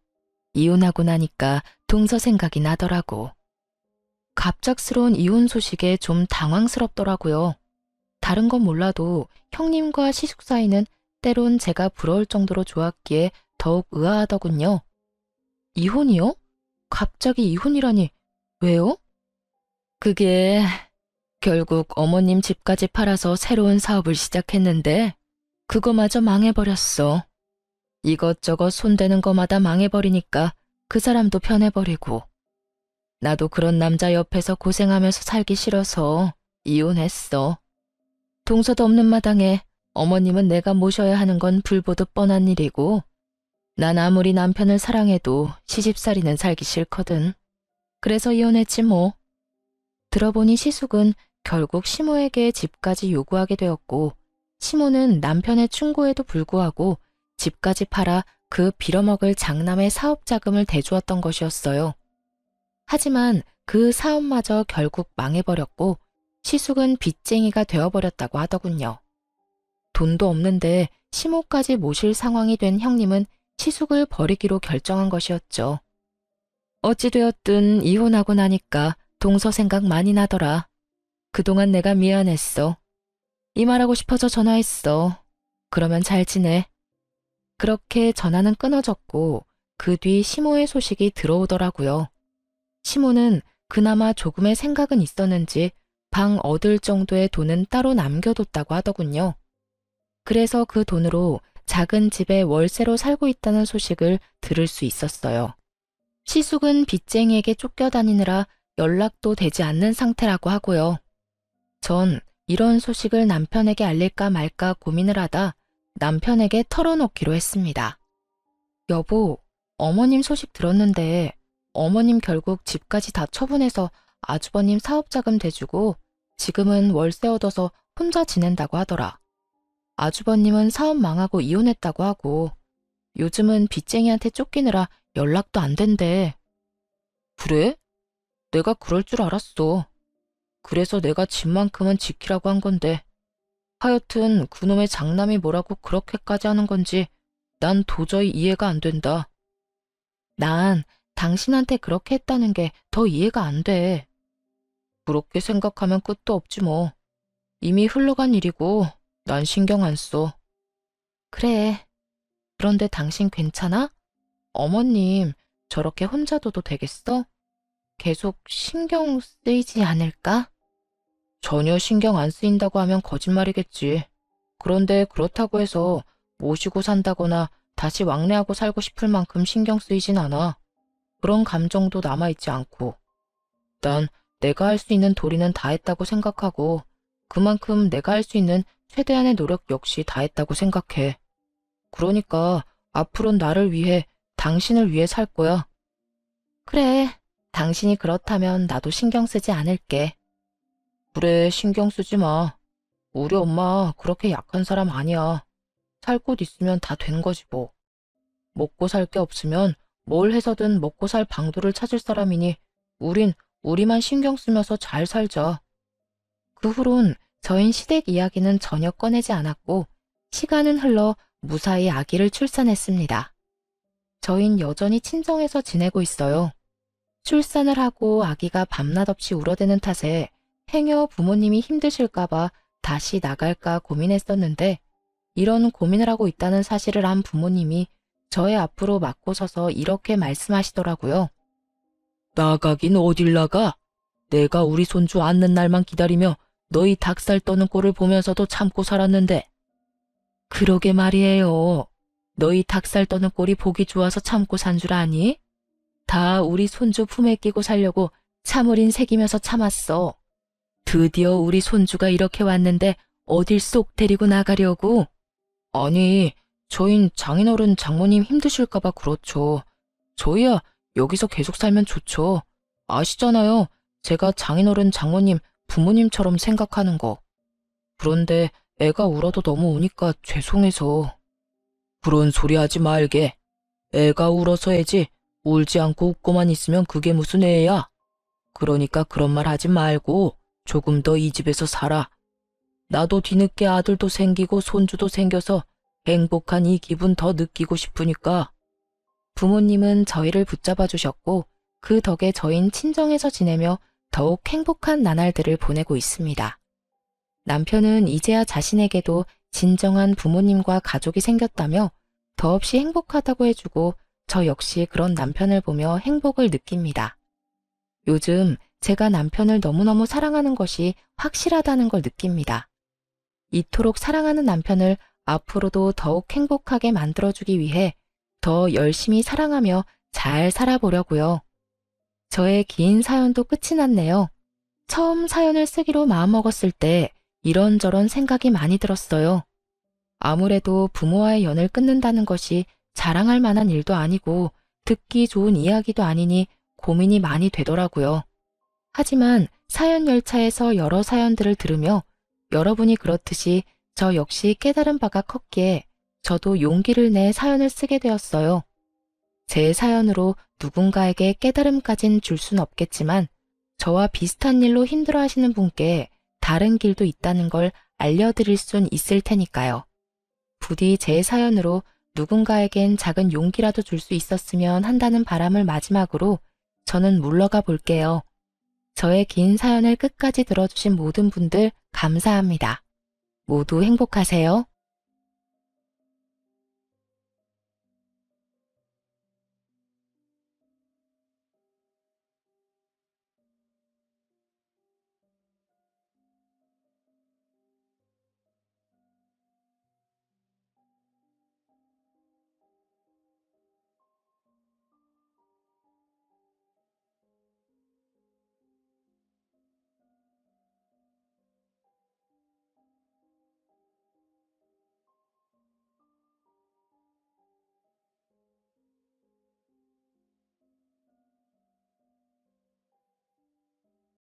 이혼하고 나니까 동서 생각이 나더라고. 갑작스러운 이혼 소식에 좀 당황스럽더라고요. 다른 건 몰라도 형님과 시숙 사이는 때론 제가 부러울 정도로 좋았기에 더욱 의아하더군요. 이혼이요? 갑자기 이혼이라니, 왜요? 그게 결국 어머님 집까지 팔아서 새로운 사업을 시작했는데 그거마저 망해버렸어. 이것저것 손대는 거마다 망해버리니까 그 사람도 편해버리고. 나도 그런 남자 옆에서 고생하면서 살기 싫어서 이혼했어. 동서도 없는 마당에 어머님은 내가 모셔야 하는 건 불보듯 뻔한 일이고 난 아무리 남편을 사랑해도 시집살이는 살기 싫거든. 그래서 이혼했지 뭐. 들어보니 시숙은 결국 시모에게 집까지 요구하게 되었고 시모는 남편의 충고에도 불구하고 집까지 팔아 그 빌어먹을 장남의 사업 자금을 대주었던 것이었어요. 하지만 그 사업마저 결국 망해버렸고 시숙은 빚쟁이가 되어버렸다고 하더군요. 돈도 없는데 시모까지 모실 상황이 된 형님은 시숙을 버리기로 결정한 것이었죠. 어찌되었든 이혼하고 나니까 동서 생각 많이 나더라. 그동안 내가 미안했어. 이 말하고 싶어서 전화했어. 그러면 잘 지내. 그렇게 전화는 끊어졌고 그 뒤 시모의 소식이 들어오더라고요. 시모는 그나마 조금의 생각은 있었는지 방 얻을 정도의 돈은 따로 남겨뒀다고 하더군요. 그래서 그 돈으로 작은 집에 월세로 살고 있다는 소식을 들을 수 있었어요. 시숙은 빚쟁이에게 쫓겨다니느라 연락도 되지 않는 상태라고 하고요. 전 이런 소식을 남편에게 알릴까 말까 고민을 하다 남편에게 털어놓기로 했습니다. 여보, 어머님 소식 들었는데 어머님 결국 집까지 다 처분해서 아주버님 사업자금 대주고 지금은 월세 얻어서 혼자 지낸다고 하더라. 아주버님은 사업 망하고 이혼했다고 하고 요즘은 빚쟁이한테 쫓기느라 연락도 안 된대. 그래? 내가 그럴 줄 알았어. 그래서 내가 집만큼은 지키라고 한 건데 하여튼 그놈의 장남이 뭐라고 그렇게까지 하는 건지 난 도저히 이해가 안 된다. 난 당신한테 그렇게 했다는 게 더 이해가 안 돼. 그렇게 생각하면 끝도 없지 뭐. 이미 흘러간 일이고 난 신경 안 써. 그래. 그런데 당신 괜찮아? 어머님 저렇게 혼자 둬도 되겠어? 계속 신경 쓰이지 않을까? 전혀 신경 안 쓰인다고 하면 거짓말이겠지. 그런데 그렇다고 해서 모시고 산다거나 다시 왕래하고 살고 싶을 만큼 신경 쓰이진 않아. 그런 감정도 남아있지 않고. 난 내가 할 수 있는 도리는 다 했다고 생각하고 그만큼 내가 할 수 있는 최대한의 노력 역시 다 했다고 생각해. 그러니까 앞으로는 나를 위해, 당신을 위해 살 거야. 그래, 당신이 그렇다면 나도 신경 쓰지 않을게. 그래, 신경 쓰지 마. 우리 엄마 그렇게 약한 사람 아니야. 살 곳 있으면 다 된 거지 뭐. 먹고 살 게 없으면 뭘 해서든 먹고 살 방도를 찾을 사람이니 우린 우리만 신경 쓰면서 잘 살자. 그 후론 저희 시댁 이야기는 전혀 꺼내지 않았고 시간은 흘러 무사히 아기를 출산했습니다. 저흰 여전히 친정에서 지내고 있어요. 출산을 하고 아기가 밤낮 없이 울어대는 탓에 행여 부모님이 힘드실까봐 다시 나갈까 고민했었는데 이런 고민을 하고 있다는 사실을 안 부모님이 저의 앞으로 맞고 서서 이렇게 말씀하시더라고요. 나가긴 어딜 나가? 내가 우리 손주 앉는 날만 기다리며 너희 닭살 떠는 꼴을 보면서도 참고 살았는데. 그러게 말이에요. 너희 닭살 떠는 꼴이 보기 좋아서 참고 산 줄 아니? 다 우리 손주 품에 끼고 살려고 참을인 새기면서 참았어. 드디어 우리 손주가 이렇게 왔는데 어딜 쏙 데리고 나가려고? 아니, 저흰 장인어른 장모님 힘드실까봐 그렇죠. 저희야 여기서 계속 살면 좋죠. 아시잖아요. 제가 장인어른 장모님 부모님처럼 생각하는 거. 그런데 애가 울어도 너무 우니까 죄송해서. 그런 소리 하지 말게. 애가 울어서 애지 울지 않고 웃고만 있으면 그게 무슨 애야. 그러니까 그런 말 하지 말고 조금 더 이 집에서 살아. 나도 뒤늦게 아들도 생기고 손주도 생겨서 행복한 이 기분 더 느끼고 싶으니까. 부모님은 저희를 붙잡아 주셨고 그 덕에 저흰 친정에서 지내며 더욱 행복한 나날들을 보내고 있습니다. 남편은 이제야 자신에게도 진정한 부모님과 가족이 생겼다며 더없이 행복하다고 해주고 저 역시 그런 남편을 보며 행복을 느낍니다. 요즘 제가 남편을 너무너무 사랑하는 것이 확실하다는 걸 느낍니다. 이토록 사랑하는 남편을 앞으로도 더욱 행복하게 만들어주기 위해 더 열심히 사랑하며 잘 살아보려고요. 저의 긴 사연도 끝이 났네요. 처음 사연을 쓰기로 마음먹었을 때 이런저런 생각이 많이 들었어요. 아무래도 부모와의 연을 끊는다는 것이 자랑할 만한 일도 아니고 듣기 좋은 이야기도 아니니 고민이 많이 되더라고요. 하지만 사연 열차에서 여러 사연들을 들으며 여러분이 그렇듯이 저 역시 깨달은 바가 컸기에 저도 용기를 내 사연을 쓰게 되었어요. 제 사연으로 누군가에게 깨달음까진 줄 순 없겠지만 저와 비슷한 일로 힘들어하시는 분께 다른 길도 있다는 걸 알려드릴 순 있을 테니까요. 부디 제 사연으로 누군가에겐 작은 용기라도 줄 수 있었으면 한다는 바람을 마지막으로 저는 물러가 볼게요. 저의 긴 사연을 끝까지 들어주신 모든 분들 감사합니다. 모두 행복하세요.